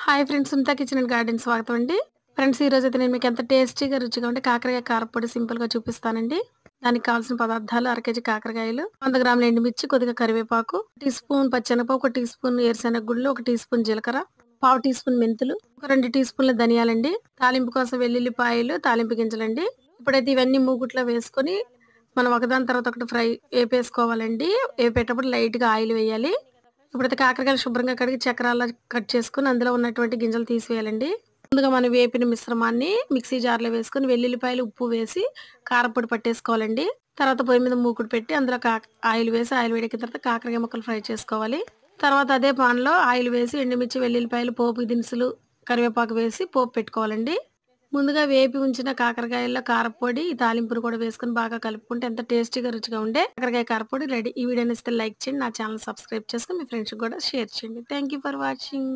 Hi friends, Sunitha kitchen and garden స్వాగతం అండి. Friends, ఈ రోజైతే నేను మీకు ఎంత టేస్టీగా రుచిగా ఉంటే కాకరకాయ కారప్పొడి సింపుల్ గా చూపిస్తానండి. దానికి కావాల్సిన పదార్థాలు: అర కేజీ కాకరకాయలు, 100 గ్రాముల ఎండుమిర్చి, కొద్దిగా కరివేపాకు, టీ స్పూన్ పచ్చెనగపప్పు, 1 టీ స్పూన్ ఏరుశనగ గుళ్ళు, 1 టీ స్పూన్ జీలకర్ర, పావు టీ స్పూన్ మెంతులు, ఒక 2 టీ స్పూన్ల ధనియాలండి, తాలింపు కోసం వెల్లుల్లిపాయలు, తాలింపు గింజలండి. ఇప్పుడైతే ఇవన్నీ మూగుట్లో వేసుకొని మనం ఒకదాని తర్వాత ఒకటి వేపేసుకోవాలండి. వేపేటప్పుడు లైట్ గా ఆయిల్ వేయాలి. ఇప్పుడైతే కాకరకాయలు శుభ్రంగా కడిగి చక్రాల్లా కట్ చేసుకొని అందులో ఉన్నటువంటి గింజలు తీసివేయాలండి. ముందుగా మనం వేపిన మిశ్రమాన్ని మిక్సీ జార్లో వేసుకొని వెల్లుల్లిపాయలు, ఉప్పు వేసి కారపొడి పట్టేసుకోవాలండి. తర్వాత పొయ్యి మీద మూకుడు పెట్టి అందులో ఆయిల్ వేసి ఆయిల్ వేడెక్కిన తర్వాత కాకరకాయ ముక్కలు ఫ్రై చేసుకోవాలి. తర్వాత అదే పాన్లో ఆయిల్ వేసి ఎండుమిర్చి, వెల్లుల్లిపాయలు, పోపు దినుసులు, కరివేపాకు వేసి పోపు పెట్టుకోవాలండి. ముందుగా వేపి ఉంచిన కాకరకాయల్లో కారపొడి, ఈ తాలింపును కూడా వేసుకొని బాగా కలుపుకుంటే ఎంత టేస్టీగా రుచిగా ఉండే కాకరకాయ కారపొడి రెడీ. ఈ వీడియో నచ్చితే లైక్ చేయండి, నా ఛానల్ సబ్స్క్రైబ్ చేసుకొని మీ ఫ్రెండ్స్కి కూడా షేర్ చేయండి. Thank you for watching.